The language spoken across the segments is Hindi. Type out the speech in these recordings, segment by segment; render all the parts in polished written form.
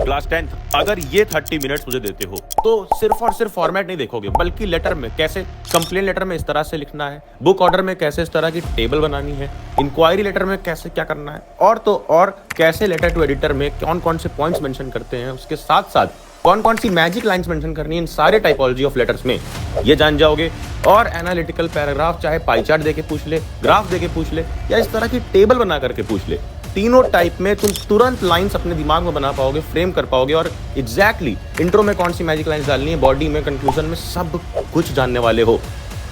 क्लास 10th, अगर ये 30 मिनट्स मुझे देते हो तो सिर्फ और सिर्फ फॉर्मेट नहीं देखोगे, बल्कि लेटर में कैसे कंप्लेन लेटर में इस तरह से लिखना है, बुक ऑर्डर में कैसे इस तरह की टेबल बनानी है, इंक्वायरी लेटर में कैसे क्या करना है, और तो और कैसे लेटर टू एडिटर में कौन कौन से पॉइंट्स मेंशन करते हैं, उसके साथ साथ कौन कौन सी मैजिक लाइंस मेंशन करनी है इन सारे टाइपोलॉजी ऑफ लेटर्स में, ये जान जाओगे। और एनालिटिकल पैराग्राफ चाहे पाई चार्ट देके पूछ ले, ग्राफ देके पूछ ले, या इस तरह की टेबल बना करके पूछ ले, तीनों टाइप में तुम तुरंत लाइंस अपने दिमाग में बना पाओगे, फ्रेम कर पाओगे, और एग्जैक्टली इंट्रो में कौन सी मैजिक लाइंस डालनी है, बॉडी में, कंक्लूजन में, सब कुछ जानने वाले हो।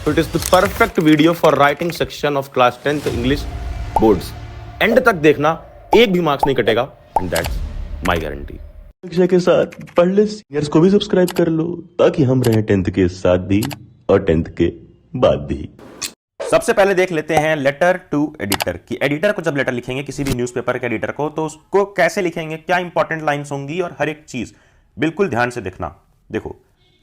तो it is the perfect video for writing section of class 10th English boards. And तक देखना, एक भी मार्क्स नहीं कटेगा, एंड दैट्स माय गारंटी। शिक्षा के साथ पढ़ ले सीनियर्स को भी सब्सक्राइब कर लो, ताकि हम रहें 10th के साथ भी और 10th के बाद भी। सबसे पहले देख लेते हैं लेटर टू एडिटर की एडिटर को जब लेटर लिखेंगे किसी भी न्यूज़पेपर के एडिटर को, तो उसको कैसे लिखेंगे, क्या इंपॉर्टेंट लाइंस होंगी, और हर एक चीज बिल्कुल ध्यान से देखना। देखो,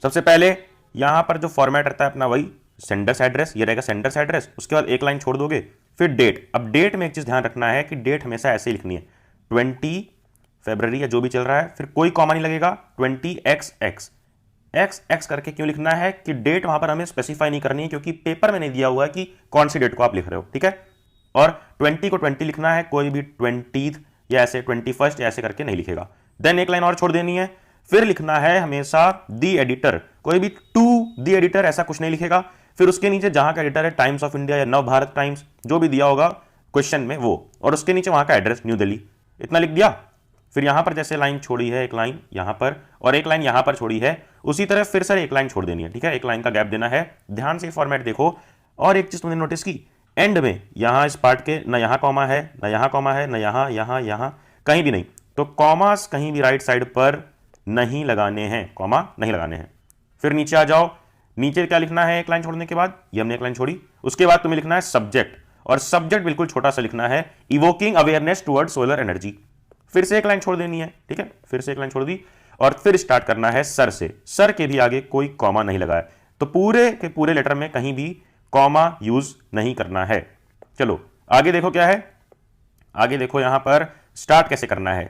सबसे पहले यहां पर जो फॉर्मेट रहता है अपना, वही सेंडर्स एड्रेस, ये रहेगा सेंडर्स एड्रेस। उसके बाद एक लाइन छोड़ दोगे, फिर डेट। अब डेट में एक चीज ध्यान रखना है कि डेट हमेशा ऐसे ही लिखनी है, 20 फरवरी या जो भी चल रहा है, फिर कोई कॉमा नहीं लगेगा, 20XX। एक्स करके क्यों लिखना है कि डेट वहां पर हमें स्पेसिफाई नहीं करनी है, क्योंकि पेपर में नहीं दिया हुआ है कि कौन सी डेट को आप लिख रहे हो, ठीक है। और 20 को 20 लिखना है, कोई भी 20th या ऐसे 21st या ऐसे करके नहीं लिखेगा। देन एक लाइन और छोड़ देनी है, फिर लिखना है हमेशा दी एडिटर, कोई भी टू दी एडिटर ऐसा कुछ नहीं लिखेगा। फिर उसके नीचे जहां का एडिटर है, टाइम्स ऑफ इंडिया या नव भारत टाइम्स, जो भी दिया होगा क्वेश्चन में वो, और उसके नीचे वहां का एड्रेस न्यू दिल्ली, इतना लिख दिया। फिर यहां पर जैसे लाइन छोड़ी है, एक लाइन यहां पर और एक लाइन यहां पर छोड़ी है, उसी तरह फिर सर एक लाइन छोड़ देनी है, ठीक है। एक लाइन का गैप देना है, ध्यान से फॉर्मेट देखो। और एक चीज तुमने नोटिस की, एंड में यहां इस पार्ट के ना यहां कॉमा है, ना यहां कॉमा है, ना यहां यहां यहां कहीं भी नहीं, तो कॉमास कहीं भी राइट साइड पर नहीं लगाने हैं, कॉमा नहीं लगाने हैं। फिर नीचे आ जाओ, नीचे क्या लिखना है एक लाइन छोड़ने के बाद, ये हमने एक लाइन छोड़ी, उसके बाद तुम्हें लिखना है सब्जेक्ट, और सब्जेक्ट बिल्कुल छोटा सा लिखना है, evoking awareness toward solar energy. फिर से एक लाइन छोड़ देनी है, ठीक है, फिर से एक लाइन छोड़ दी, और फिर स्टार्ट करना है सर से। सर के भी आगे कोई कॉमा नहीं लगाया, तो पूरे के पूरे लेटर में कहीं भी कॉमा यूज नहीं करना है। चलो आगे देखो क्या है, आगे देखो यहां पर स्टार्ट कैसे करना है।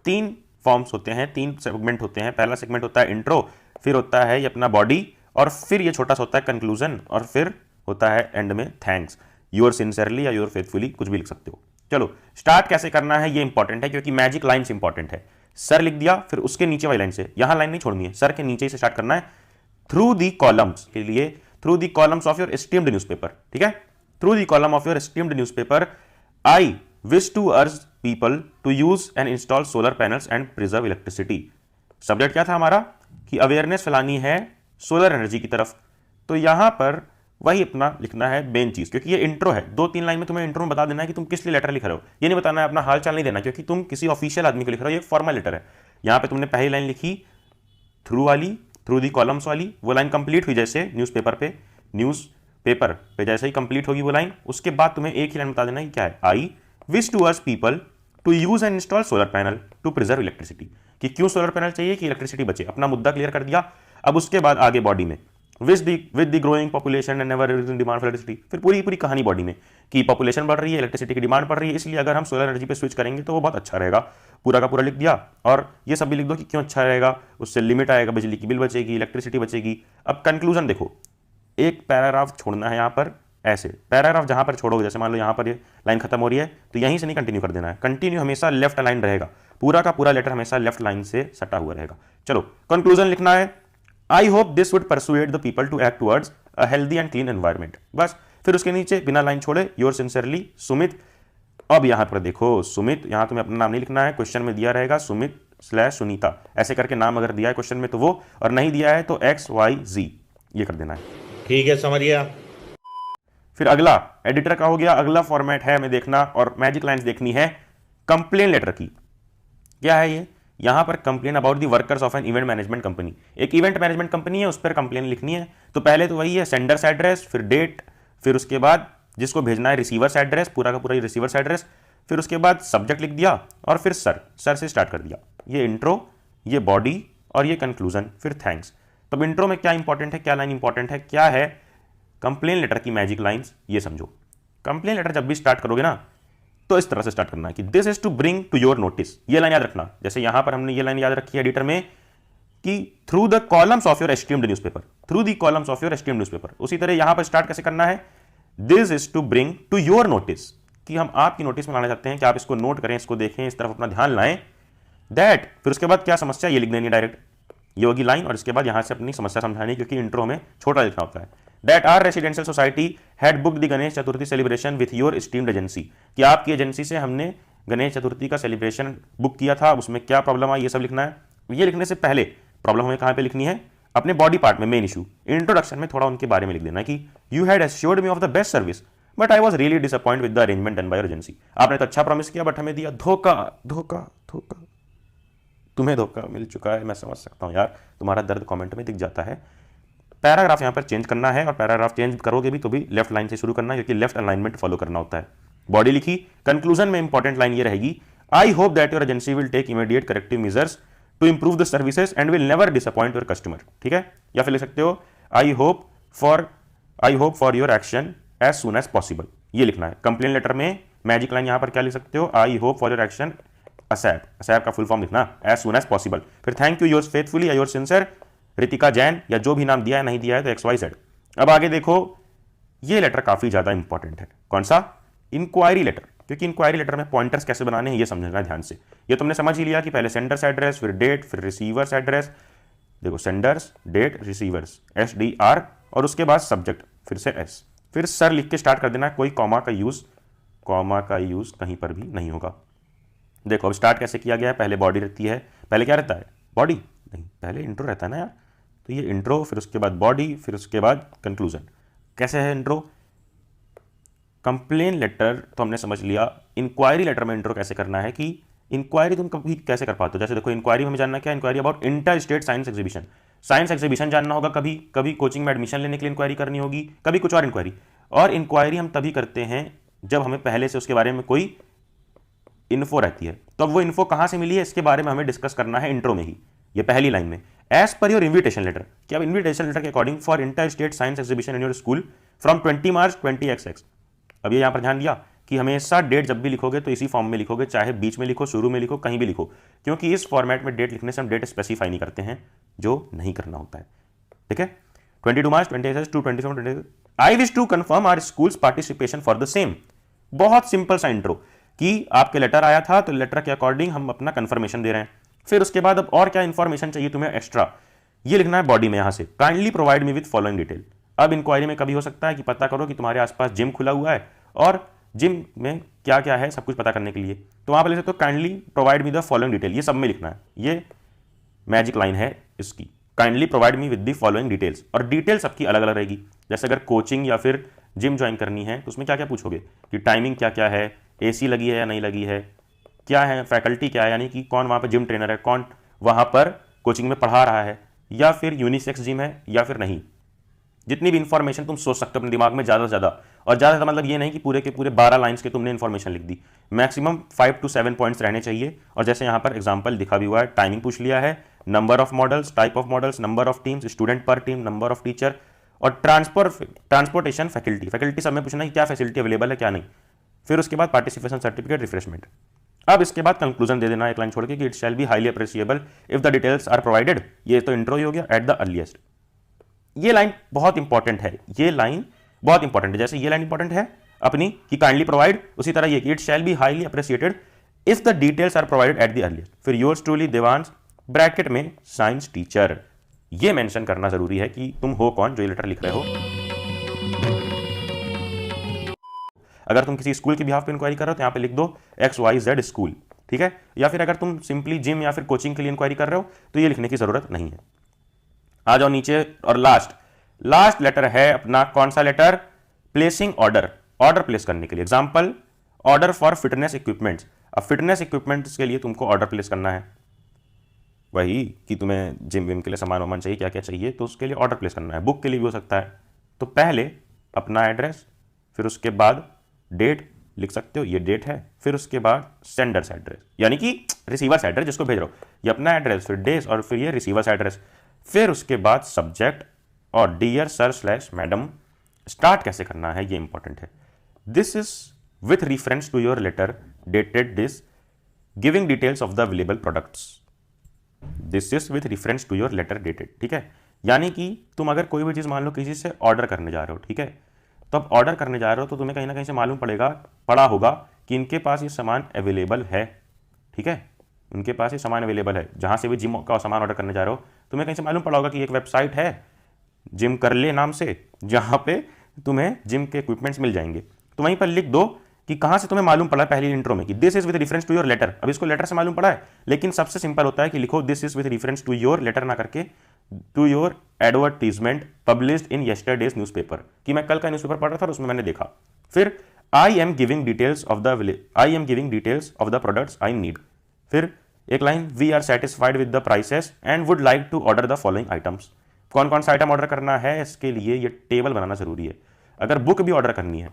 3 फॉर्म्स होते हैं, 3 सेगमेंट होते हैं। पहला सेगमेंट होता है इंट्रो, फिर होता है ये अपना बॉडी, और फिर ये छोटा सा होता है कंक्लूजन, और फिर होता है एंड में थैंक्स, योर सिंसियरली या योर फेथफुली, कुछ भी लिख सकते हो। चलो स्टार्ट कैसे करना है ये इंपॉर्टेंट है, क्योंकि मैजिक लाइंस इंपॉर्टेंट है। सर लिख दिया, फिर उसके नीचे वाली लाइन से, यहां लाइन नहीं छोड़नी है, सर के नीचे से स्टार्ट करना है। थ्रू दी कॉलम्स के लिए, through the columns of your esteemed newspaper, ठीक है, through the column of your esteemed newspaper, I wish to urge people to use and install solar panels and preserve electricity. Subject क्या था हमारा कि अवेयरनेस फैलानी है सोलर एनर्जी की तरफ, तो यहां पर वही अपना लिखना है मेन चीज, क्योंकि ये इंट्रो है। 2-3 लाइन में तुम्हें इंट्रो में बता देना है कि तुम किस लिए लेटर लिख रहे हो, ये नहीं बताना है, अपना हाल चाल नहीं देना, क्योंकि तुम किसी ऑफिशियल आदमी को लिख रहे हो, ये फॉर्मल लेटर है। यहां पे तुमने पहली लाइन लिखी थ्रू वाली, थ्रू दी कॉलम्स वाली, वो लाइन कंप्लीट हुई जैसे न्यूज़पेपर पे जैसे ही कंप्लीट होगी वो लाइन, उसके बाद तुम्हें एक ही लाइन बता देना है क्या है, I wish to urge people to use and install solar panel to preserve electricity, कि क्यों सोलर पैनल चाहिए कि इलेक्ट्रिसिटी बचे। अपना मुद्दा क्लियर कर दिया। अब उसके बाद आगे बॉडी में with the growing population and ever demand for electricity, फिर पूरी कहानी बॉडी में कि पॉपुलेशन बढ़ रही है, इलेक्ट्रिसिटी की डिमांड बढ़ रही है, इसलिए अगर हम सोलर एनर्जी पे स्विच करेंगे तो वो बहुत अच्छा रहेगा। पूरा का पूरा लिख दिया, और ये सब भी लिख दो कि क्यों अच्छा रहेगा, उससे लिमिट आएगा, बिजली की बिल बचेगी, इलेक्ट्रिसिटी बचेगी। अब कंक्लूजन देखो, एक पैराग्राफ छोड़ना है यहाँ पर, ऐसे पैराग्राफ जहाँ पर छोड़ोगे, जैसे मान लो यहाँ पर ये लाइन खत्म हो रही है, तो यहीं से नहीं कंटिन्यू कर देना है, कंटिन्यू हमेशा लेफ्ट लाइन रहेगा, पूरा का पूरा लेटर हमेशा लेफ्ट लाइन से सटा हुआ रहेगा। चलो कंक्लूजन लिखना है, I hope this would persuade the people to act towards a healthy and clean environment, बस। फिर उसके नीचे बिना लाइन छोड़े योर सिंसियरली सुमित। अब यहां पर देखो सुमित, यहां तुम्हें अपना नाम नहीं लिखना है, क्वेश्चन में दिया रहेगा सुमित/सुनीता, ऐसे करके नाम अगर दिया है क्वेश्चन में तो वो, और नहीं दिया है तो XYZ, ये कर देना है, ठीक है, समझिए। फिर अगला एडिटर का हो गया। अगला फॉर्मेट है हमें देखना, और मैजिक लाइंस देखनी है कंप्लेन लेटर की। क्या है ये, यहां पर complain about the workers of an event management company, एक इवेंट मैनेजमेंट कंपनी है, उस पर कंप्लेन लिखनी है। तो पहले तो वही है सेंडर्स एड्रेस, फिर डेट, फिर उसके बाद जिसको भेजना है रिसीवर्स एड्रेस, पूरा का पूरा रिसीवर्स एड्रेस, फिर उसके बाद सब्जेक्ट लिख दिया, और फिर सर से स्टार्ट कर दिया। ये इंट्रो, ये बॉडी, और ये कंक्लूजन, फिर थैंक्स। तब इंट्रो में क्या इंपॉर्टेंट है, क्या लाइन इंपॉर्टेंट है, क्या है कंप्लेन लेटर की मैजिक लाइंस, ये समझो। कंप्लेन लेटर जब भी स्टार्ट करोगे ना, तो इस तरह से स्टार्ट करना है कि this is to bring to your notice. ये लाइन याद रखना, जैसे यहां पर हमने ये लाइन याद रखी है एडिटर में कि through the columns of your esteemed newspaper, through the columns of your esteemed newspaper. उसी तरह यहां पर स्टार्ट कैसे करना है, this is to bring to your notice, कि हम आपकी नोटिस में लाना चाहते हैं कि आप इसको नोट करें, इसको देखें, इस तरफ अपना ध्यान लाएं। दैट, फिर उसके बाद क्या समस्या, ये लिख देनी डायरेक्ट, ये होगी लाइन, और इसके बाद यहां से अपनी समस्या समझानी, क्योंकि इंट्रो में छोटा लिखना होता है। That are residential society had booked the Ganesh Chaturthi celebration with your esteemed agency, कि आपकी एजेंसी से हमने गणेश चतुर्थी का सेलिब्रेशन बुक किया था, उसमें क्या प्रॉब्लम आई, ये सब लिखना है। ये लिखने से पहले प्रॉब्लम हमें कहां पे लिखनी है, अपने बॉडी पार्ट में, मेन इशू। इंट्रोडक्शन में थोड़ा उनके बारे में लिख देना कि you had assured me of the best service but I was really disappoint with the arrangement done by your agency. आपने तो अच्छा प्रॉमिस किया बट हमें दिया धोखा, धोखा, धोखा। तुम्हें धोखा मिल चुका है, मैं समझ सकता हूं यार, तुम्हारा दर्द कमेंट में दिख जाता है। पैराग्राफ यहां पर चेंज करना है, और पैराग्राफ चेंज करोगे भी तो भी लेफ्ट लाइन से शुरू करना है, क्योंकि लेफ्ट अलाइनमेंट फॉलो करना होता है। बॉडी लिखी, कंक्लूजन में इंपॉर्टेंट लाइन ये रहेगी, I hope that your agency will take immediate corrective measures to improve the services and will never disappoint your customer. ठीक है, या फिर लिख सकते हो I hope for your action as soon as possible, ये लिखना है। कंप्लेन लेटर में मैजिक लाइन यहां पर क्या लिख सकते हो, I hope for your action ASAP का फुल फॉर्म लिखना, एज सून एज पॉसिबल। फिर थैंक यू योर्स फेथफुली या योर सिंसियर रितिका जैन, या जो भी नाम दिया है, नहीं दिया है तो XYZ। अब आगे देखो, ये लेटर काफी ज्यादा इंपॉर्टेंट है। कौन सा, इंक्वायरी लेटर, क्योंकि इंक्वायरी लेटर में पॉइंटर्स कैसे बनाने हैं ये समझना ध्यान से। ये तुमने समझ ही लिया कि पहले सेंडर्स एड्रेस, फिर डेट, फिर रिसीवर्स एड्रेस, देखो सेंडर्स, डेट, रिसीवर्स, SDR, और उसके बाद सब्जेक्ट, फिर से S, फिर सर लिख के स्टार्ट कर देना। कोई कॉमा का यूज कहीं पर भी नहीं होगा। देखो अब स्टार्ट कैसे किया गया है, पहले बॉडी रहती है, पहले क्या रहता है, बॉडी नहीं, पहले इंट्रो रहता है ना यार, तो ये इंट्रो, फिर उसके बाद बॉडी, फिर उसके बाद कंक्लूजन। कैसे है इंट्रो, कंप्लेन लेटर तो हमने समझ लिया, इंक्वायरी लेटर में इंट्रो कैसे करना है कि इंक्वायरी तुम कभी कैसे कर पाते हो। जैसे देखो, इंक्वायरी हमें जानना क्या है, inquiry about inter state science exhibition, science exhibition जानना होगा, कभी कभी कोचिंग में एडमिशन लेने के लिए इंक्वायरी करनी होगी, कभी कुछ और इंक्वायरी। और इंक्वायरी हम तभी करते हैं जब हमें पहले से उसके बारे में कोई इन्फो रहती है। तो अब वो इन्फो कहां से मिली है, इसके बारे में हमें डिस्कस करना है इंट्रो में ही, ये पहली लाइन में। As per your invitation letter, कि अब इन्विटेशन लेटर के according for inter state science exhibition in your school from 20 March 20XX। अब ये यहां पर ध्यान दिया कि हमेशा डेट जब भी लिखोगे तो इसी फॉर्म में लिखोगे, चाहे बीच में लिखो, शुरू में लिखो, कहीं भी लिखो, क्योंकि इस फॉर्मेट में डेट लिखने से हम डेट स्पेसिफाई नहीं करते हैं, जो नहीं करना होता है। ठीक है, 22 March 2026 to 27 I wish to confirm our school's participation for the same. बहुत सिंपल सा इंट्रो कि आपके लेटर आया था तो लेटर के अकॉर्डिंग हम अपना कंफर्मेशन दे रहे हैं। फिर उसके बाद अब और क्या इंफॉर्मेशन चाहिए तुम्हें एक्स्ट्रा, ये लिखना है बॉडी में। यहां से kindly provide me with following detail. अब इंक्वायरी में कभी हो सकता है कि पता करो कि तुम्हारे आसपास जिम खुला हुआ है और जिम में क्या क्या है सब कुछ पता करने के लिए, तो वहां पर लिख सकते हो kindly provide me the following detail, ये सब में लिखना है। ये मैजिक लाइन है इसकी, kindly provide me with the following details. और डिटेल सबकी अलग अलग रहेगी। जैसे अगर कोचिंग या फिर जिम ज्वाइन करनी है तो उसमें क्या क्या पूछोगे कि टाइमिंग क्या क्या है, AC लगी है या नहीं लगी है, क्या है फैकल्टी क्या है, यानी कि कौन वहां पर जिम ट्रेनर है, कौन वहां पर कोचिंग में पढ़ा रहा है, या फिर यूनिसेक्स जिम है या फिर नहीं। जितनी भी इंफॉर्मेशन तुम सोच सकते हो अपने दिमाग में, ज़्यादा से ज़्यादा। और ज़्यादा से मतलब ये नहीं कि पूरे के पूरे 12 लाइन्स के तुमने इंफॉर्मेशन लिख दी, मैक्सिमम 5 to 7 पॉइंट्स रहने चाहिए। और जैसे यहाँ पर एग्जांपल दिखा भी हुआ है, टाइमिंग पूछ लिया है, number of models, type of models, number of teams, student पर टीम, नंबर ऑफ टीचर, और ट्रांसपोर्टेशन फैकल्टी सब में पूछना है क्या फैसिलिटी अवेलेबल है क्या नहीं। फिर उसके बाद पार्टिसिपेशन सर्टिफिकेट, रिफ्रेशमेंट। अब इसके बाद कंक्लूजन दे देना एक लाइन छोड़ के कि it shall be highly appreciable if the details are provided. ये तो इंट्रो ही हो गया, एट द अर्लीस्ट। ये लाइन बहुत इंपॉर्टेंट है, ये लाइन बहुत इंपॉर्टेंट है। जैसे ये लाइन इंपॉर्टेंट है अपनी कि काइंडली प्रोवाइड, उसी तरह ये कि it shall be highly appreciated if the details are provided at the earliest. फिर योर्स ट्रूली देवांश ब्रैकेट में साइंस टीचर, ये मेंशन करना जरूरी है कि तुम हो कौन जो ये लेटर लिख रहे हो। अगर तुम किसी स्कूल के बिहाफ पे इंक्वायरी कर रहे हो तो यहाँ पे लिख दो XYZ स्कूल, ठीक है। या फिर अगर तुम सिंपली जिम या फिर कोचिंग के लिए इंक्वायरी कर रहे हो तो ये लिखने की जरूरत नहीं है। आ जाओ नीचे, और लास्ट लेटर है अपना कौन सा लेटर, प्लेसिंग ऑर्डर प्लेस करने के लिए। Example, order for fitness equipments. अब फिटनेस इक्विपमेंट्स के लिए तुमको ऑर्डर प्लेस करना है, वही कि तुम्हें जिम विम के लिए सामान वामान चाहिए, क्या क्या चाहिए, तो उसके लिए ऑर्डर प्लेस करना है। बुक के लिए भी हो सकता है। तो पहले अपना एड्रेस, फिर उसके बाद डेट लिख सकते हो, ये डेट है, फिर उसके बाद सेंडर्स एड्रेस यानी कि रिसीवर्स एड्रेस जिसको भेज रहे हो, ये अपना एड्रेस, फिर डेज, और फिर ये रिसीवर्स एड्रेस, फिर उसके बाद सब्जेक्ट और डियर सर / मैडम। स्टार्ट कैसे करना है ये इंपॉर्टेंट है। This is with reference to your letter dated this, giving details of the available products. This is with reference to your letter dated. ठीक है, यानी कि तुम अगर कोई भी चीज़ मान लो किसी से ऑर्डर करने जा रहे हो, ठीक है, तो अब ऑर्डर करने जा रहे हो तो तुम्हें कहीं ना कहीं से मालूम पड़ा होगा कि इनके पास ये सामान अवेलेबल है, ठीक है, उनके पास ये सामान अवेलेबल है। जहाँ से भी जिम का सामान ऑर्डर करने जा रहे हो तुम्हें कहीं से मालूम पड़ा होगा कि एक वेबसाइट है जिम कर ले नाम से, जहाँ पे तुम्हें जिम के इक्विपमेंट्स मिल जाएंगे। तो वहीं पर लिख दो कि कहाँ से तुम्हें मालूम पड़ा है पहली इंट्रो में कि this is with reference to your letter. अब इसको लेटर से मालूम पड़ा है, लेकिन सबसे सिंपल होता है कि लिखो this is with reference to your letter ना करके to your advertisement published in yesterday's newspaper, कि मैं कल का न्यूज़पेपर पढ़ रहा था और उसमें मैंने देखा। फिर I am giving details of the products I need. फिर एक लाइन, we are satisfied with the prices and would like to order the following items. कौन कौन सा आइटम ऑर्डर करना है इसके लिए ये टेबल बनाना जरूरी है। अगर बुक भी ऑर्डर करनी है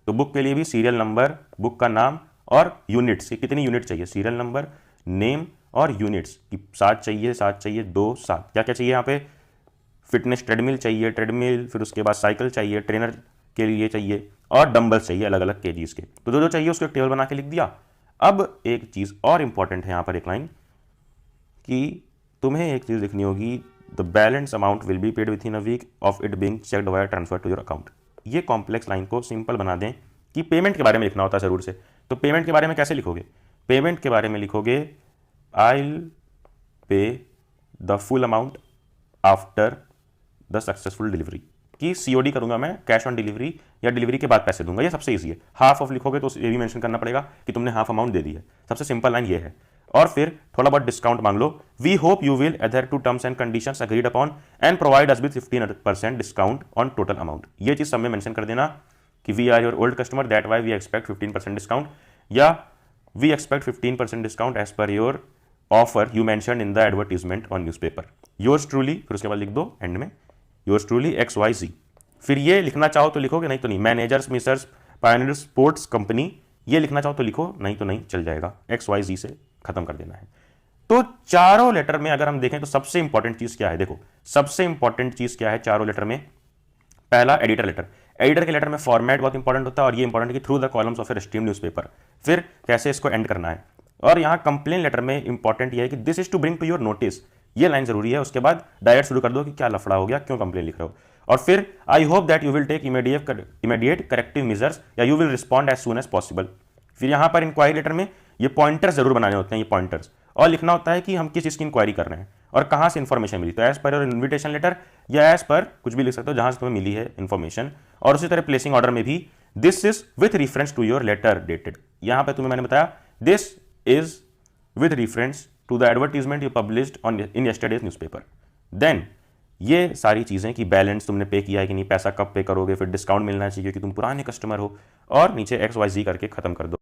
तो बुक के लिए भी सीरियल नंबर, बुक का नाम और यूनिट्स, कितनी यूनिट चाहिए, सीरियल नंबर, नेम और यूनिट्स कि 7 चाहिए, 7 चाहिए, 2, 7, क्या क्या चाहिए यहाँ पे, फिटनेस ट्रेडमिल चाहिए, ट्रेडमिल, फिर उसके बाद साइकिल चाहिए, ट्रेनर के लिए चाहिए और डंबल्स चाहिए अलग अलग केजीज के। तो जो जो चाहिए उसको एक टेबल बना के लिख दिया। अब एक चीज़ और इंपॉर्टेंट है यहाँ पर, एक लाइन कि तुम्हें एक चीज़ लिखनी होगी, the balance amount will be paid within a week of it being checked via transfer to your account. ये कॉम्प्लेक्स लाइन को सिंपल बना दें कि पेमेंट के बारे में लिखना होता है ज़रूर से। तो पेमेंट के बारे में कैसे लिखोगे, पेमेंट के बारे में लिखोगे I will pay the full amount after the successful delivery, कि सीओडी करूंगा मैं, कैश ऑन डिलीवरी, या डिलीवरी के बाद पैसे दूंगा। ये सबसे ईजी है। हाफ ऑफ लिखोगे तो ये भी मेंशन करना पड़ेगा कि तुमने हाफ अमाउंट दे दी है। सबसे सिंपल लाइन ये है। और फिर थोड़ा बहुत डिस्काउंट मांग लो, we hope you will adhere to terms and conditions agreed upon and provide us with 15% discount on total amount. ये चीज़ सब में मेंशन कर देना कि we are your old customer that why we expect 15% discount, या we expect 15% discount as per your offer you mention in the advertisement on newspaper. Yours truly, फिर उसके बाद लिख दो एंड में योर्स ट्रूली XYZ। फिर ये लिखना चाहो तो लिखोगे, नहीं तो नहीं। Managers Mrs Pioneer sports company, ये लिखना चाहो तो लिखो, नहीं तो नहीं, चल जाएगा। XYZ से खत्म कर देना है। तो चारों लेटर में अगर हम देखें तो सबसे इंपॉर्टेंट चीज क्या है, देखो सबसे इंपॉर्टेंट चीज क्या है चारों लेटर में। पहला एडिटर लेटर। एडिटर के लेटर में फॉर्मेट बहुत इंपॉर्टेंट होता है, और ये इंपॉर्टेंट है कि through the columns of a stream newspaper. फिर कैसे इसको एंड करना है। और यहाँ कंप्लेन लेटर में इंपॉर्टेंट ये है कि this is to bring to your notice, ये लाइन जरूरी है। उसके बाद डायरेक्ट शुरू कर दो कि क्या लफड़ा हो गया, क्यों कंप्लेन लिख रहे हो। और फिर I hope that you will take immediate corrective measures या you will respond as soon as possible. फिर यहाँ पर इंक्वायरी लेटर में ये पॉइंटर्स जरूर बनाने होते हैं, ये पॉइंटर्स, और लिखना होता है कि हम किस चीज़ की इंक्वायरी कर रहे हैं और कहाँ से इन्फॉर्मेशन मिली। तो as per your invitation letter या एज पर कुछ भी लिख सकते हो जहाँ से तुम्हें मिली है इन्फॉर्मेशन। और उसी तरह प्लेसिंग ऑर्डर में भी this is with reference to your letter dated. यहाँ पर तुम्हें मैंने बताया this is with reference to the advertisement you published on in yesterday's newspaper. Then ये सारी चीज़ें कि बैलेंस तुमने पे किया है कि नहीं, पैसा कब पे करोगे, फिर डिस्काउंट मिलना चाहिए क्योंकि तुम पुराने कस्टमर हो, और नीचे XYZ करके खत्म कर दो।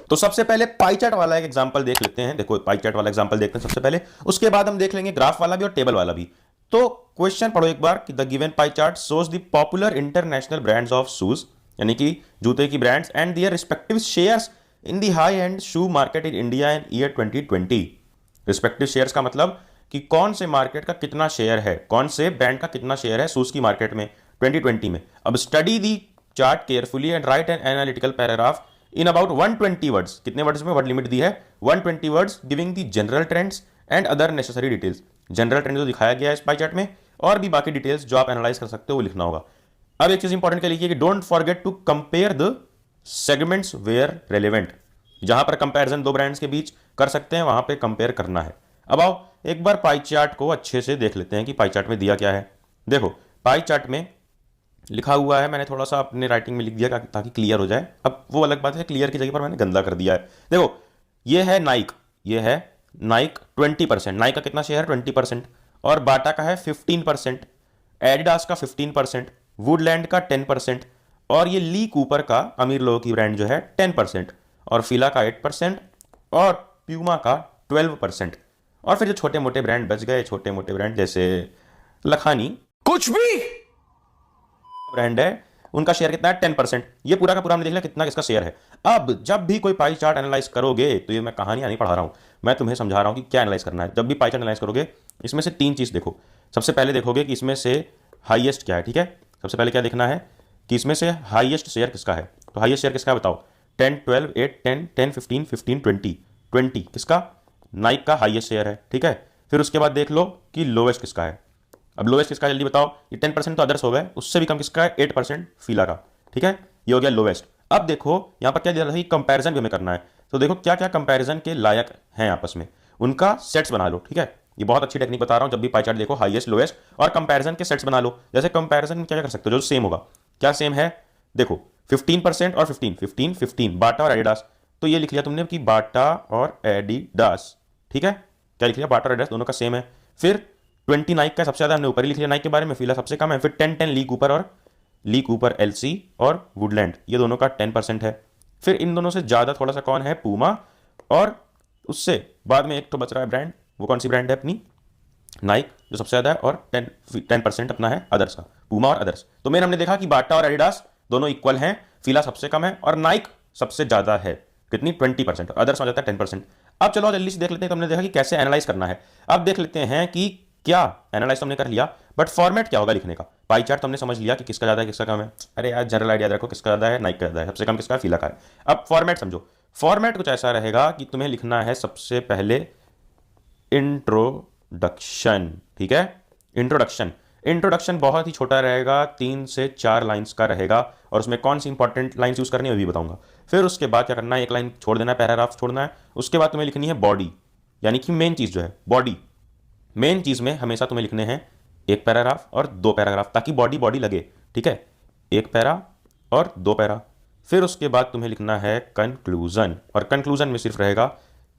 तो सबसे पहले पाई चार्ट वाला एक एग्जांपल देख लेते हैं। देखो पाई चार्ट वाला एग्जांपल देखते हैं सबसे पहले, उसके बाद हम देख लेंगे ग्राफ वाला भी और टेबल वाला भी। तो क्वेश्चन पढ़ो एक बार कि the given pie chart shows the popular international brands of shoes, यानी कि जूते की brands, and their respective shares in the high end shoe market in India in year 2020। Respective shares का मतलब कि कौन से मार्केट का कितना शेयर है, कौन से ब्रांड का कितना शेयर है शूज की मार्केट में 2020 में। अब study the chart carefully and right an analytical paragraph in about 120 words. कितने वर्ड्स में वर्ड लिमिट दी है, 120 words, giving the general trends and other necessary details. General trend जो दिखाया गया है इस पाई चार्ट में, और भी बाकी डिटेल्स जो आप एनालाइज कर सकते हो वो लिखना होगा। अब एक चीज इंपॉर्टेंट क्या लिखिए कि don't forget to compare the segments where relevant. जहां पर कंपैरिजन दो ब्रांड्स के बीच कर सकते हैं वहां पे कंपेयर करना है। अब आओ एक बार पाई चार्ट को अच्छे से देख लेते हैं कि पाई चार्ट में दिया क्या है। देखो पाई चार्ट में लिखा हुआ है, मैंने थोड़ा सा अपने राइटिंग में लिख दिया ताकि क्लियर हो जाए। अब वो अलग बात है, क्लियर की जगह पर मैंने गंदा कर दिया है। देखो ये है नाइक, ये है नाइक 20%, नाइक का कितना शेयर है 20%, और बाटा का है 15%, एडिडास का 15%, वुडलैंड का 10%, और ये ली कूपर का अमीर लोगों की ब्रांड जो है 10%, और फिला का 8%, और प्यूमा का 12%। और फिर जो छोटे मोटे ब्रांड बच गए, छोटे मोटे ब्रांड जैसे लखानी, कुछ भी ब्रांड है, उनका शेयर कितना है 10%। ये पूरा का पूरा हमने देख लिया कितना किसका शेयर है। अब जब भी कोई पाई चार्ट एनालाइज करोगे, तो ये मैं कहानियां नहीं पढ़ा रहा हूं, मैं तुम्हें समझा रहा हूं कि क्या एनालाइज करना है। जब भी पाई चार्ट एनालाइज करोगे इसमें से 3 चीज देखो। सबसे पहले देखोगे कि इसमें से हाईएस्ट क्या है, ठीक है। सबसे पहले क्या देखना है कि इसमें से हाईएस्ट शेयर किसका है। तो हाईएस्ट शेयर किसका है बताओ, 10, 12, 8, 10, 10, 15, 15, 20, 20 किसका, नाइक का हाईएस्ट शेयर है, ठीक है। फिर उसके बाद देख लो कि लोवेस्ट किसका है। अब लोवेस्ट किसका है जल्दी बताओ, ये 10% तो अदर्स हो गए, उससे भी कम किसका है, 8% फीला का, ठीक है। ये हो गया लोवेस्ट। अब देखो यहाँ पर क्या दिया है, कंपैरिजन भी हमें करना है। तो देखो क्या क्या कंपैरिजन के लायक हैं आपस में, उनका सेट्स बना लो, ठीक है। ये बहुत अच्छी टेक्निक बता रहा हूँ, जब भी पाई चार्ट देखो हाईएस्ट लोएस्ट और कंपैरिजन के सेट्स बना लो। जैसे कंपैरिजन में क्या क्या कर सकते हो जो सेम होगा, क्या सेम है देखो 15% और 15, 15, 15 बाटा और एडिडास। तो ये लिख लिया तुमने कि बाटा और एडिडास, ठीक है। क्या लिख लिया, बाटा और एडिडास दोनों का सेम है। फिर 20 नाइक का सबसे ज्यादा हमने ऊपर ही लिख लिया नाइक के बारे में, फीला सबसे कम है। फिर 10, 10 ली कूपर एलसी और वुडलैंड, ये दोनों का 10% है। फिर इन दोनों से ज्यादा थोड़ा सा कौन है, पूमा, और उससे बाद में एक तो बच रहा है ब्रांड, वो कौन सी ब्रांड है अपनी, नाइक जो सबसे ज्यादा है, और 10% अपना है अदर्स का, पूमा और अदर्स। तो मेन हमने देखा कि बाटा और एडिडास दोनों इक्वल हैं, फीला सबसे कम है और नाइक सबसे ज्यादा है, कितनी 20%, अदर्स हो जाता है 10%। अब चलो जल्दी से देख लेते हैं, तो हमने देखा कि कैसे एनालाइज करना है। अब देख लेते हैं कि क्या एनालाइज तो हमने कर लिया, बट फॉर्मेट क्या होगा लिखने का। पाई चार्ट तो हमने समझ लिया कि किसका ज्यादा है किसका कम है, अरे यार जनरल आइडिया रखो, किसका ज्यादा है, नाइक का ज्यादा है, सबसे कम किसका है, फीला का है। अब फॉर्मेट समझो, फॉर्मेट कुछ ऐसा रहेगा कि तुम्हें लिखना है सबसे पहले इंट्रोडक्शन, ठीक है। इंट्रोडक्शन बहुत ही छोटा रहेगा, 3 से 4 लाइंस का रहेगा, और उसमें कौन सी इंपॉर्टेंट लाइंस यूज करनी है वो भी बताऊंगा। फिर उसके बाद क्या करना है, एक लाइन छोड़ देना है, पैराग्राफ छोड़ना है। उसके बाद तुम्हें लिखनी है बॉडी, यानी कि मेन चीज जो है बॉडी। मेन चीज में हमेशा तुम्हें लिखने हैं एक पैराग्राफ और 2 पैराग्राफ, ताकि बॉडी बॉडी लगे, ठीक है। एक पैरा और 2 पैरा। फिर उसके बाद तुम्हें लिखना है कंक्लूजन, और कंक्लूजन में सिर्फ रहेगा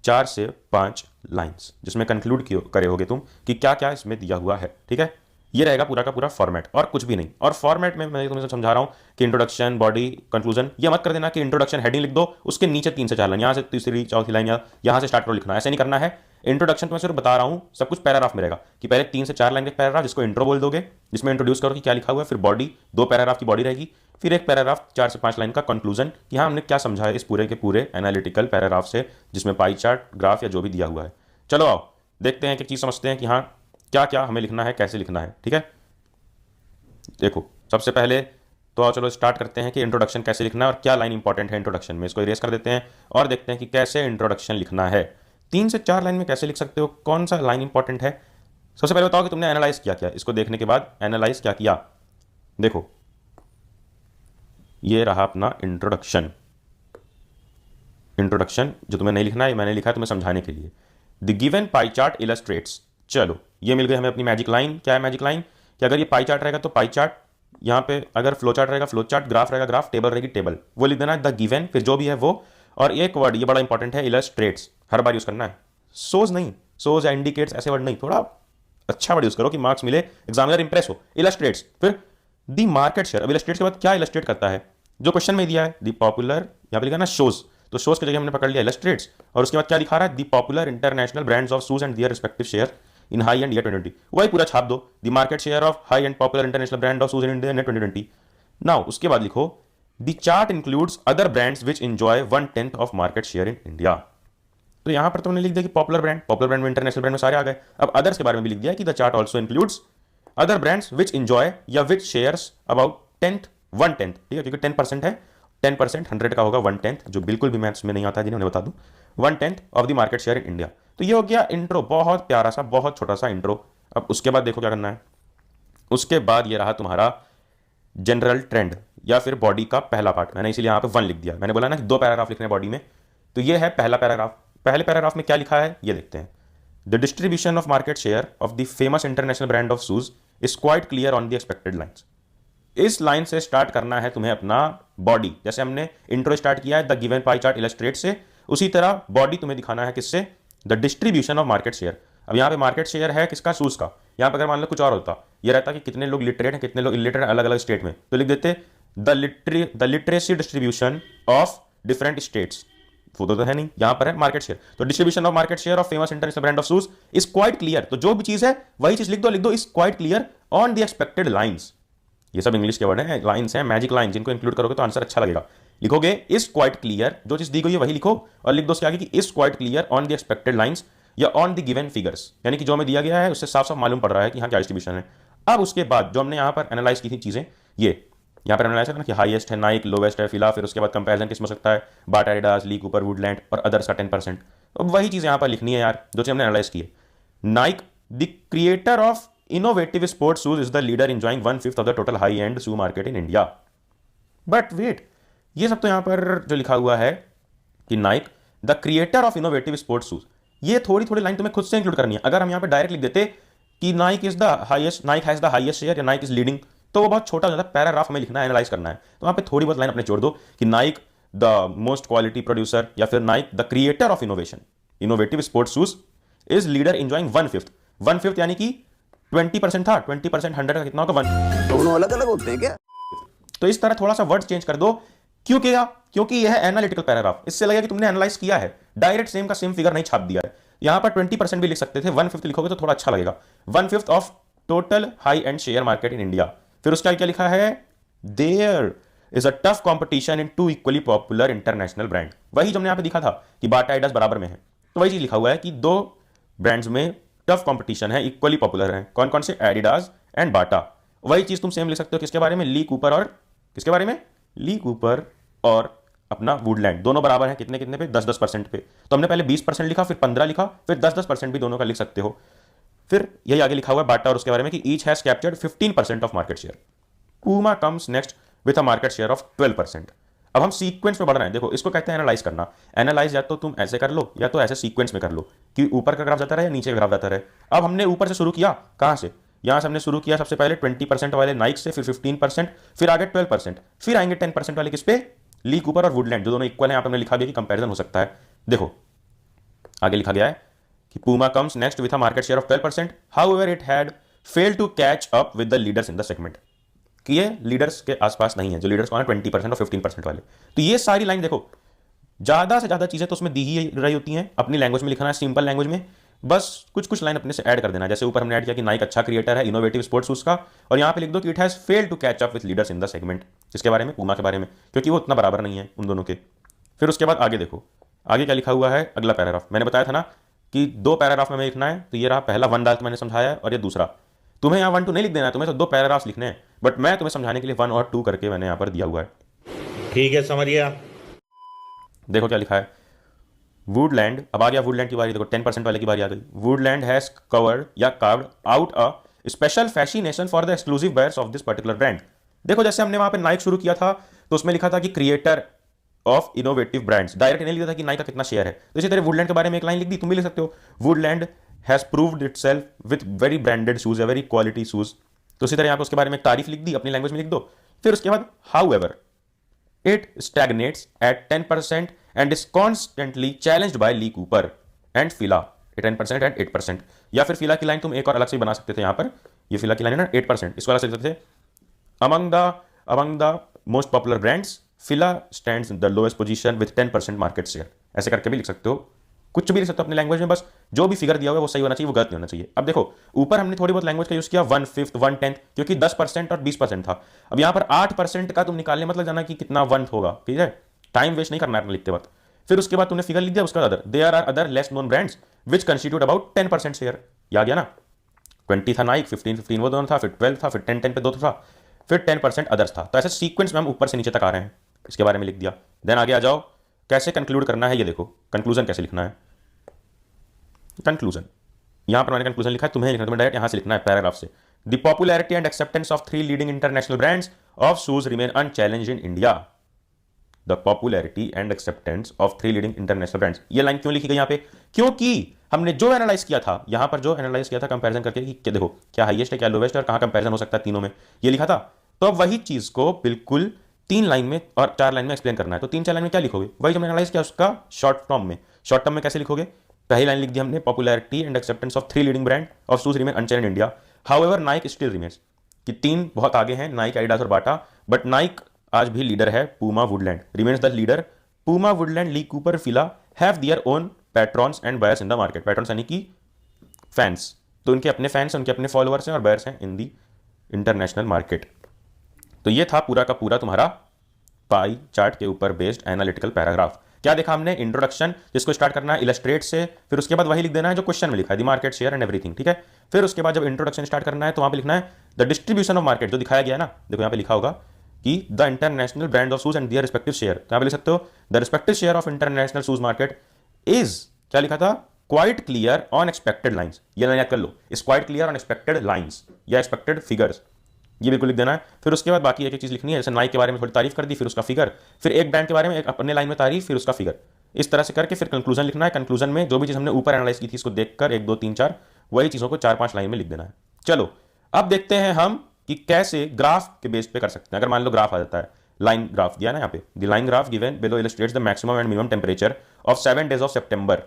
4 से 5 लाइंस, जिसमें कंक्लूड करे होगे तुम कि क्या क्या इसमें दिया हुआ है, ठीक है। ये रहेगा पूरा का पूरा फॉर्मेट और कुछ भी नहीं। और फॉर्मेट में मैं तुम्हें समझा रहा हूं कि इंट्रोडक्शन, बॉडी, कंक्लूजन। ये मत कर देना कि इंट्रोडक्शन हेडिंग लिख दो, उसके नीचे 3 से 4 लाइन, यहां से तीसरी चौथी लाइन या यहां से स्टार्ट करो लिखना, ऐसे नहीं करना है। इंट्रोडक्शन तो मैं सिर्फ बता रहा हूं, सब कुछ पैराग्राफ में रहेगा कि पहले 3 से 4 लाइन के पैराग्राफ जिसको इंट्रो बोल दोगे, जिसमें इंट्रोड्यूस करो कि क्या लिखा हुआ है। फिर बॉडी, 2 पैराग्राफ की बॉडी रहेगी। फिर एक पैराग्राफ 4 से 5 लाइन का कंक्लूजन कि हाँ हमने क्या समझा है इस पूरे के पूरे एनालिटिकल पैराग्राफ से, जिसमें पाई चार्ट, ग्राफ या जो भी दिया हुआ है। चलो आओ देखते हैं कि चीज समझते हैं कि हाँ क्या क्या हमें लिखना है, कैसे लिखना है, ठीक है। देखो सबसे पहले तो आओ चलो स्टार्ट करते हैं कि इंट्रोडक्शन कैसे लिखना है और क्या लाइन इंपॉर्टेंट है इंट्रोडक्शन में। इसको इरेज कर देते हैं और देखते हैं कि कैसे इंट्रोडक्शन लिखना है। 3 से 4 लाइन में कैसे लिख सकते हो, कौन सा लाइन इंपॉर्टेंट है। सबसे पहले बताओ कि तुमने एनालाइज किया क्या, इसको देखने के बाद एनालाइज क्या किया। देखो ये रहा अपना इंट्रोडक्शन। इंट्रोडक्शन जो तुम्हें नहीं लिखना है, मैंने लिखा है तुम्हें समझाने के लिए। The given pie chart illustrates, चलो ये मिल गई हमें अपनी मैजिक लाइन। क्या है मैजिक लाइन, कि अगर ये पाई चार्ट रहेगा तो पाई चार्ट, यहाँ पे अगर फ्लो चार्ट रहेगा फ्लो चार्ट, ग्राफ रहेगा ग्राफ, टेबल रहेगी टेबल, वो लिख देना द गिवन, फिर जो भी है वो। और एक वर्ड ये बड़ा इंपॉर्टेंट है, इलस्ट्रेट्स, हर बार यूज करना है, सोज नहीं, सोज या इंडिकेट्स ऐसे वर्ड नहीं, थोड़ा अच्छा वर्ड यूज करो कि मार्क्स मिले, एग्जामिनर इंप्रेस हो। इलस्ट्रेट्स, फिर द मार्केट शेयर। अब इलस्ट्रेट्स के बाद क्या इलस्ट्रेट करता है, जो क्वेश्चन में दिया है द पॉपुलर, यहाँ पे लिखा ना शोज, तो शोज की जगह हमने पकड़ लिया इलस्ट्रेट्स। और उसके बाद क्या लिखा रहा है, the popular international brands of shoes and their respective share in high and year 2020, वही पूरा छाप दो, the market share of high and popular international brand of shoes in India 2020। Now उसके बाद लिखो the chart includes other brands which enjoy 1/10 of market share in India. तो यहां पर तुमने लिख दिया कि पॉपुलर ब्रांड में इंटरनेशनल ब्रांड में सारे आ गए। अब अदर्स के बारे में भी लिख दिया कि the chart also includes other brands which enjoy या विच शेयर्स अबाउट 1/10, ठीक है, क्योंकि 10% है, 10% 100 का होगा 1/10, जो बिल्कुल भी मैथ्स में नहीं आता है जिन्हें बता दूं, 1/10 of the market share in India. तो ये हो गया इंट्रो, बहुत प्यारा सा, बहुत छोटा सा इंट्रो। अब उसके बाद देखो क्या करना है। उसके बाद ये रहा तुम्हारा जनरल ट्रेंड या फिर बॉडी का पहला पार्ट। मैंने इसीलिए यहाँ पे 1 लिख दिया, मैंने बोला ना कि 2 पैराग्राफ लिखने हैं बॉडी में, तो ये है पहला पैराग्राफ। पहले पैराग्राफ में क्या लिखा है ये देखते हैं। The distribution of market share of the famous international brand of shoes is quite clear on the expected lines. इस लाइन से स्टार्ट करना है तुम्हें अपना बॉडी, जैसे हमने इंट्रो स्टार्ट किया है the given pie chart illustrate से, उसी तरह बॉडी तुम्हें दिखाना है किससे, the distribution of market share. अब यहाँ पे मार्केट शेयर है किसका, शूज का। यहाँ पर अगर मान लो कुछ और होता, ये रहता कि कितने लोग लिटरेट हैं कितने लोग इलिटरेट अलग अलग स्टेट में, तो लिख देते the literacy distribution of different states, वो तो है नहीं, यहां पर है मार्केट शेयर। तो distribution of market share of famous international brand of shoes is quite clear, तो जो भी चीज है वही चीज लिख दो is quite clear on the expected lines. ये सब इंग्लिश के वर्ड हैं, लाइंस हैं, मैजिक लाइन, जिनको इंक्लूड करोगे तो आंसर अच्छा लगेगा। लिखोगे इज क्वाइट क्लियर, जो चीज दी गई है वही लिखो, और लिख दो उसके आगे कि is quite clear on the expected lines या ऑन द गिवन फिगर्स, यानी कि जो हमें दिया गया है उससे साफ साफ मालूम पड़ रहा है कि हाँ क्या डिस्ट्रीब्यूशन है। अब उसके बाद जो हमने यहाँ पर एनालाइज की थी चीज़ें, ये यहाँ पर एनालाइज करना कि हाईएस्ट है नाइक, लोवेस्ट है फिला, फिर उसके बाद कंपैरिजन किस में हो सकता है, बाटा, एडिडास, ली कूपर, वुडलैंड और अदर्स का 10%। अब वही चीज़ यहाँ पर लिखनी है यार जो चीज़ हमने एनालाइज की है। Nike the creator of innovative sports shoes is the leader enjoying 1/5 of the total high end shoe market in India. But wait, ये सब तो यहाँ पर जो लिखा हुआ है कि Naik the creator of innovative sports shoes, ये थोड़ी थोड़ी लाइन तुम्हें खुद से इंक्लूड करनी है। अगर हम यहाँ पे डायरेक्ट लिख देते कि Naik is the highest, Naik has the highest share या नाइक इज लीडिंग, तो वो बहुत छोटा हो जाता है, पैराग्राफ हमें लिखना है, एनालाइज करना है। तो वहाँ पे थोड़ी बहुत लाइन अपने जोड़ दो कि Naik the most quality producer या फिर Naik the creator of innovation innovative sports shoes is leader enjoying 1/5 यानी कि 20% था, 20% 100 का कितना होगा 1। दोनों अलग अलग होते हैं क्या? तो इस तरह थोड़ा सा वर्ड चेंज कर दो। क्यों किया? क्योंकि यह है एनालिटिकल पैराग्राफ, इससे लगेगा कि तुमने एनालाइज किया है, डायरेक्ट सेम का सेम फिगर नहीं छाप दिया है। यहां पर 20% भी लिख सकते थे, 1/5 लिखोगे तो थोड़ा अच्छा लगेगा। 1/5 of total high end share market in India. फिर उसका क्या लिखा है, there is a tough competition in 2 equally popular international brand. वही जो हमने यहां पे दिखा था कि बाटा एडिडास बराबर में है, तो वही चीज लिखा हुआ है कि 2 ब्रांड्स में टफ कॉम्पिटिशन है, इक्वली पॉपुलर है। कौन कौन से? एडिडास एंड बाटा। वही चीज तुम सेम लिख सकते हो किसके बारे में? ली कूपर और किसके बारे में? ली कूपर और अपना वुडलैंड, दोनों बराबर हैं कितने कितने पे? 10-10% पे। तो हमने पहले 20% लिखा, फिर 15 लिखा, फिर 10-10% भी दोनों का लिख सकते हो। फिर यही आगे लिखा हुआ है बाटा और उसके बारे में कि each has captured 15% of market share. Puma comes next with a market share of 12%। अब हम सीक्वेंस में बढ़ रहे हैं। देखो इसको कहते हैं एनालाइज करना। एनालाइज या तो तुम ऐसे कर लो या तो ऐसे सीक्वेंस में कर लो कि ऊपर का ग्राफ जाता रहे या नीचे का ग्राफ जाता रहे। अब हमने ऊपर से शुरू किया, कहां से? यहां से हमने शुरू किया सबसे पहले 20% वाले नाइक से, फिर 15%, फिर आगे 12%, फिर आएंगे 10% वाले किस पे? ली कूपर और वुडलैंड, जो दोनों इक्वल हैं। यहां पे हमने लिखा दिया कि कंपैरिजन हो सकता है। देखो आगे लिखा गया है कि Puma comes next with a market share of 12%, however it had failed to catch up with the leaders in the segment. कि ये लीडर्स के आसपास नहीं है, जो लीडर्स कौन है? 20% और 15% वाले। तो ये सारी लाइन देखो, ज्यादा से ज्यादा चीजें तो उसमें दी ही रही होती हैं, अपनी लैंग्वेज में लिखना है, सिंपल लैंग्वेज में, बस कुछ कुछ लाइन अपने से ऐड कर देना। जैसे ऊपर हमने ऐड किया कि नाइक अच्छा क्रिएटर है इनोवेटिव स्पोर्ट्स शूज का, और यहां पे लिख दो कि it has failed to catch up with leaders in the segment. किसके बारे में? पूमा के बारे में, क्योंकि वो उतना बराबर नहीं है उन दोनों के। फिर उसके बाद आगे देखो, आगे क्या लिखा हुआ है, अगला पैराग्राफ। मैंने बताया था ना कि 2 पैराग्राफ में हमें लिखना है, तो ये रहा पहला 1 डाल के मैंने समझाया है, और ये दूसरा। तुम्हें यहाँ 1-2 नहीं लिख देना है, तुम्हें तो 2 पैराग्राफ लिखने हैं, बट मैं तुम्हें समझाने के लिए 1 और 2 करके मैंने यहाँ पर दिया हुआ है। ठीक है, समझ गया। देखो क्या लिखा है, वुडलैंड। अब आ गया वुडलैंड की बारी, देखो 10% वाले की बारी आ गई। वुडलैंड हैज कवर्ड या carved out a special fascination for the exclusive buyers of this particular brand. देखो जैसे हमने वहां पे नाइक शुरू किया था, तो उसमें लिखा था कि creator of innovative brands, direct नहीं लिखा था कि नाइक का कितना शेयर है। तो इसी तरह वुडलैंड के बारे में एक लाइन लिख दी, तुम भी लिख सकते हो, Woodland has proved itself with very branded shoes, very quality shoes. तो इसी तरह यहाँ पे उसके बारे में एक तारीफ लिख दी, अपनी लैंग्वेज में लिख दो। फिर उसके बाद however it stagnates at 10% and is constantly challenged by Lee Cooper and Fila at 10% and 8%। या फिर फिला की लाइन तुम एक और अलग से बना सकते थे। यहां पर ये फिला की लाइन है ना 8%, इसको अलग से लिख सकते थे, among the most popular brands Fila stands in the lowest position with 10% market share। ऐसे करके भी लिख सकते हो, कुछ भी लिख सकते हो अपनी लैंग्वेज में, बस जो भी फिगर दिया हुआ है वो सही होना चाहिए, वो गलत नहीं होना चाहिए। अब देखो ऊपर हमने थोड़ी बहुत लैंग्वेज का यूज किया, 1/5, 1/10, क्योंकि 10% और 20% था। अब यहां पर 8% का तुम निकालने मतलब जाना कि कितना 1 होगा, ठीक है? टाइम वेस्ट नहीं करना है लिखते वक्त। फिर उसके बाद तुमने फिगर लिख दिया, उसका other, there are other less known brands which constitute about 10% share. आ गया ना, 20 था नाइक, 15 वो दोनों था, फिर 12 था, फिर 10 पे 2 था, फिर 10% अदर्स था। तो ऐसे सीक्वेंस में हम ऊपर से नीचे तक आ रहे हैं, इसके बारे में लिख दिया। देन आगे आ जाओ, कैसे कंक्लूड करना है ये देखो, कंक्लूजन कैसे लिखना है। कंक्लूजन, यहां पर मैंने कंक्लूजन लिखा है, तुम्हें लिखना, तुम्हें डायरेक्ट यहां से लिखना है पैराग्राफ से। The popularity and acceptance of 3 leading international brands of shoes remain unchallenged in India. The popularity and acceptance of 3 leading international brands, ये लाइन क्यों लिखी गई यहां पे? क्योंकि हमने जो एनालाइज किया था, यहां पर जो एनालाइज किया था कंपैरिजन करके कि देखो क्या हाईएस्ट है, क्या लोवेस्ट है, और कहां कंपैरिजन हो सकता है तीनों में, ये लिखा था। तो अब वही चीज को बिल्कुल 3 लाइन में और 4 लाइन में एक्सप्लेन करना है। तो 3-4 लाइन में क्या लिखोगे? वही जो एनालाइज किया उसका शॉर्ट फॉर्म में। शॉर्ट टर्म में कैसे लिखोगे? पहली लाइन लिख दी हमने, popularity and acceptance of 3 leading brand of shoes remain unchallenged in India, however Naik still remains. कि 3 बहुत आगे हैं, नाइक, एडिडास और बाटा, बट नाइक आज भी लीडर है, Puma, Woodland remains the leader. Puma, Woodland, Lee Cooper, Fila have their own patrons and buyers in the market. Patrons यानी कि फैंस, तो उनके अपने फैंस, उनके अपने फॉलोअर्स हैं और बायर्स हैं इन दी इंटरनेशनल मार्केट। तो ये था पूरा का पूरा तुम्हारा पाई चार्ट के ऊपर बेस्ड एनालिटिकल पैराग्राफ। क्या देखा हमने? इंट्रोडक्शन, जिसको स्टार्ट करना है इलस्ट्रेट से, फिर उसके बाद वही लिख देना है जो क्वेश्चन में लिखा है, the market share and everything, ठीक है। फिर उसके बाद जब इंट्रोडक्शन स्टार्ट करना है तो वहां पे लिखना है द डिस्ट्रीब्यूशन ऑफ मार्केट, जो दिखाया गया है ना, देखो यहाँ पे लिखा होगा कि the international brand of shoes and their respective share, तो यहाँ पे लिख सकते हो the respective share of international shoes market is, क्या लिखा था? Quite clear on expected lines, ये लाइन याद कर लो, is quite clear on expected lines या एक्सपेक्टेड फिगर्स, ये बिल्कुल लिख देना है। फिर उसके बाद बाकी एक एक चीज लिखनी है, जैसे नाइक के बारे में थोड़ी तारीफ कर दी, फिर उसका फिगर, फिर एक ब्रांड के बारे में एक अपने लाइन में तारीफ, फिर उसका फिगर, इस तरह से करके फिर कंक्लूजन लिखना है। कंक्लूजन में जो भी चीज हमने ऊपर एनालाइज की थी इसको देखकर 1 2 3 4 वही चीजों को 4 5 लाइन में लिख देना है। चलो अब देखते हैं हम कि कैसे ग्राफ के बेस पे कर सकते हैं। अगर मान लो ग्राफ आ जाता है, लाइन ग्राफ दिया ना यहाँ पे, the line graph given below illustrates the maximum and minimum temperature of 7 days of September,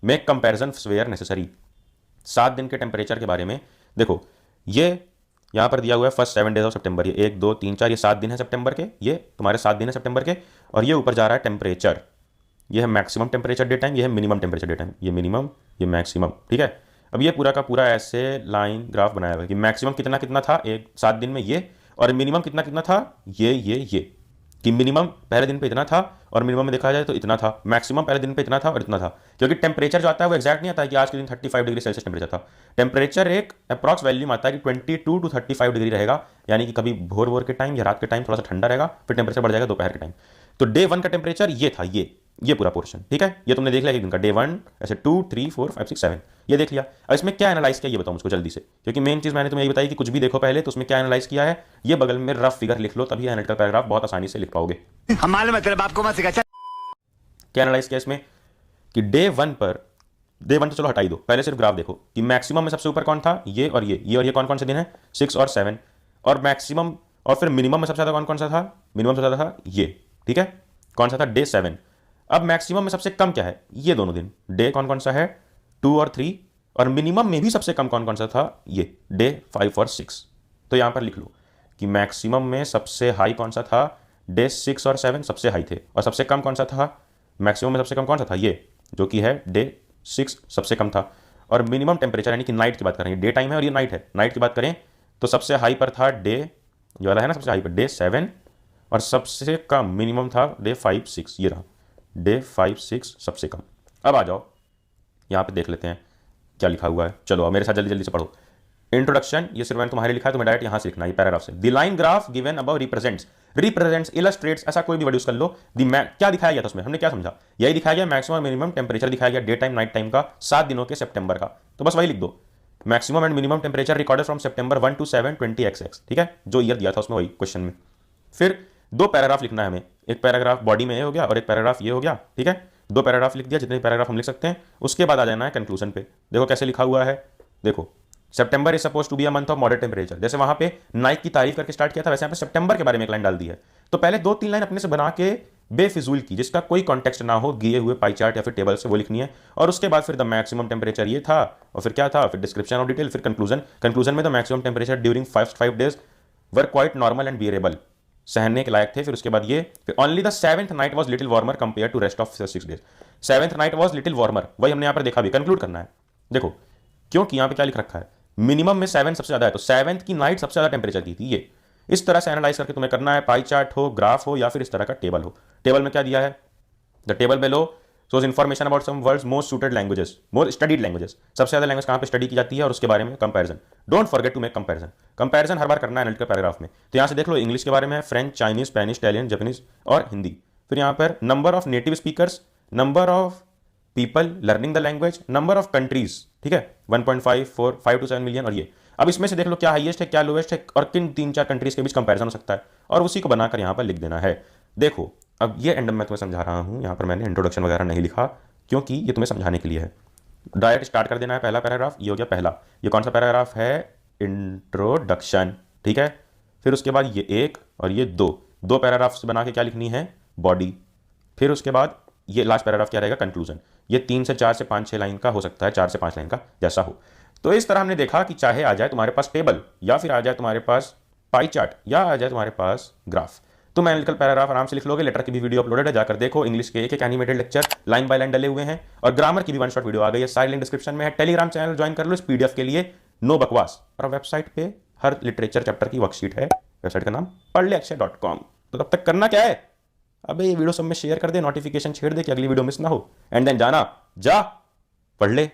make comparison where necessary. 7 दिन के टेम्परेचर के बारे में देखो, ये यहां पर दिया हुआ है फर्स्ट 7 डेज ऑफ सितंबर, ये 1 2 3 4 ये 7 दिन है सितंबर के, ये तुम्हारे 7 दिन है सितंबर के, और ये ऊपर जा रहा है टेम्परेचर, ये है मैक्सिमम टेम्परेचर डे टाइम, ये है मिनिमम टेम्परेचर डे टाइम, ये मिनिमम ये मैक्सिमम, ठीक है। अब ये पूरा का पूरा ऐसे लाइन ग्राफ बनाया हुआ है कि मैक्सिमम कितना कितना था एक 7 दिन में ये, और मिनिमम कितना कितना था ये कि मिनिमम पहले दिन पे इतना था और मिनिमम में देखा जाए तो इतना था, मैक्सिमम पहले दिन पे इतना था और इतना था, क्योंकि टेम्परेचर जो आता है वो एक्जैक्ट नहीं आता है कि आज के दिन 35 डिग्री सेल्सियस टेम्परेचर था। टेम्परेचर एक अप्रॉक्स वैल्यू में आता है कि 22 to 35 डिग्री रहेगा, यानी कि कभी भोर के टाइम या रात के टाइम थोड़ा सा ठंडा रहेगा, फिर टेम्परेचर बढ़ जाएगा दोपहर के टाइम। तो डे 1 का टेम्परेचर ये था, ये पूरा पोर्शन, ठीक है। ये तुमने देख लिया एक दिन का, डे 1 ऐसे 2 3 4 5 6 7 ये देख लिया। अब इसमें क्या एनालाइज किया ये बताओ मुझको जल्दी से, क्योंकि मेन चीज मैंने तुम्हें ये बताई कि कुछ भी देखो पहले तो उसमें क्या एनालाइज किया है, ये बगल में रफ फिगर लिख लो, तभी एनालिटिकल पैराग्राफ बहुत आसानी से लिख पाओगे। हम मालूम है तेरे बाप को मत सिखा। क्या एनालाइज किया इसमें कि डे 1 तो चलो हटा ही दो, पहले सिर्फ ग्राफ देखो कि मैक्सिमम में सबसे ऊपर कौन था, ये और ये कौन कौन से दिन है 6 और 7, और मैक्सिमम और फिर मिनिमम में सबसे ज्यादा कौन सा था, मिनिमम सबसे ज्यादा था ये, ठीक है, कौन सा था डे 7। अब मैक्सिमम में सबसे कम क्या है, ये दोनों दिन, डे कौन कौन सा है 2 और 3, और मिनिमम में भी सबसे कम कौन कौन सा था ये डे 5 और 6। तो यहां पर लिख लो कि मैक्सिमम में सबसे हाई कौन सा था, डे 6 और 7 सबसे हाई थे, और सबसे कम कौन सा था, मैक्सिमम में सबसे कम कौन सा था ये जो कि है डे 6 सबसे कम था। और मिनिमम टेम्परेचर यानी कि नाइट की बात करें, डे टाइम है और ये नाइट है, नाइट की बात करें तो सबसे हाई पर था डे जो वाला है ना, सबसे हाई पर डे 7, और सबसे कम मिनिमम था डे 5 6, ये रहा डे 5 6 सबसे कम। अब आ जाओ यहाँ पे देख लेते हैं क्या लिखा हुआ है, चलो अब मेरे साथ जल्दी जल्दी से पढ़ो। इंट्रोडक्शन, ये सिर्फ मैंने तुम्हारे लिखा है, तुम्हें डायरेक्ट यहां से लिखना है पैराग्राफ से। The line graph given above represents illustrates, ऐसा कोई भी वर्ड यूज कर लो। क्या दिखाया गया था उसमें, हमने क्या समझा, यही दिखाया गया मैक्सिमम मिनिमम टेम्परेचर दिखाया गया डे टाइम नाइट टाइम का 7 दिनों के सितंबर का, तो बस वही लिख दो, maximum and minimum temperature recorded from September 1 to 7 20XX, ठीक है, जो ईयर दिया था उसमें वही क्वेश्चन में। फिर 2 पैराग्राफ लिखना है हमें, एक पैराग्राफ बॉडी में ये हो गया और एक पैराग्राफ ये हो गया, ठीक है, 2 पैराग्राफ लिख दिया, जितने पैराग्राफ हम लिख सकते हैं। उसके बाद आ जाना है कंक्लूजन पे। देखो कैसे लिखा हुआ है, देखो September is suppose to be a month of moderate temperature, जैसे वहां पे नाइक की तारीफ करके स्टार्ट किया था, वैसे यहाँ पे सितंबर के बारे में एक लाइन डाल दी है। तो पहले 2 3 लाइन अपने से बना के बेफिजूल की, जिसका कोई कॉन्टेक्स्ट ना हो, दिए हुए पाई चार्ट या फिर टेबल से, वो लिखनी है। और उसके बाद फिर द मैक्सिमम टेम्परेचर ये था, और फिर क्या था, फिर डिस्क्रिप्शन ऑफ डिटेल, फिर कंक्लूजन में the maximum temperature during first 5 days were quite normal and bearable, सहने के लायक थे। फिर उसके बाद ये, फिर only the 7th night was little warmer compare to rest of 6 days, 7th night was little warmer, वही हमने यहाँ पर देखा भी, कंक्लूड करना है। देखो क्योंकि यहाँ पे क्या लिख रखा है, मिनिमम में 7 सबसे ज्यादा है, तो 7th की नाइट सबसे ज्यादा टेम्परेचर की थी ये। इस तरह से एनालाइज करके तुम्हें करना है, पाई चार्ट हो, ग्राफ हो, या फिर इस तरह का टेबल हो। टेबल में क्या दिया है, the table below shows information about some world's most suited languages, most studied languages, सबसे ज्यादा लैंग्वेज कहां पे स्टडी की जाती है और उसके बारे में comparison. Don't forget to make comparison हर बार करना है एनालिटिकल पैराग्राफ में। तो यहां से देख लो, इंग्लिश के बारे में है, French, Chinese, Spanish, Italian, Japanese और हिंदी। फिर यहां पर number of native speakers, number of people learning the language, number of countries, ठीक है, 1.5 to 7 मिलियन। और ये अब इसमें से देख लो क्या हाईएस्ट है, क्या लोएस्ट है, और किन 3 4 कंट्रीज के बीच कंपैरिजन हो सकता है, और उसी को बनाकर यहां पर लिख देना है। देखो अब ये एंड में मैं तुम्हें समझा रहा हूं, यहां पर मैंने इंट्रोडक्शन वगैरह नहीं लिखा क्योंकि ये तुम्हें समझाने के लिए है। डायरेक्ट स्टार्ट कर देना है, पहला पैराग्राफ ये हो गया पहला। ये कौन सा पैराग्राफ है, इंट्रोडक्शन, ठीक है। फिर उसके बाद ये 1 और ये 2 पैराग्राफ्स बना के क्या लिखनी है, बॉडी। फिर उसके बाद ये लास्ट पैराग्राफ क्या रहेगा, कंक्लूजन। ये 3 से 4 से 5 6 लाइन का हो सकता है, 4 से 5 लाइन का जैसा हो। तो इस तरह हमने देखा कि चाहे आ जाए तुम्हारे पास टेबल, या फिर आ जाए तुम्हारे पास पाई चार्ट, या आ जाए तुम्हारे पास ग्राफ, तो एनालिटिकल पैराग्राफ आराम से लिख लोगे। लेटर की भी वीडियो अपलोडेड है, जाकर देखो। इंग्लिश के एक animated lecture line by line डले हुए हैं, और ग्रामर की भी 1 शॉट वीडियो आ गई है, सारी लिंक डिस्क्रिप्शन में है। टेलीग्राम चैनल ज्वाइन कर लो इस पीडीएफ के लिए, नो बकवास। और वेबसाइट पे हर लिटरेचर चैप्टर की वर्कशीट है, वेबसाइट का नाम पढ़लेअक्षय.com। तो तब तक करना क्या है, अबे ये वीडियो सब में शेयर कर दे, नोटिफिकेशन छेड़ दे कि अगली वीडियो मिस ना हो, एंड देन जाना, जा पढ़ ले।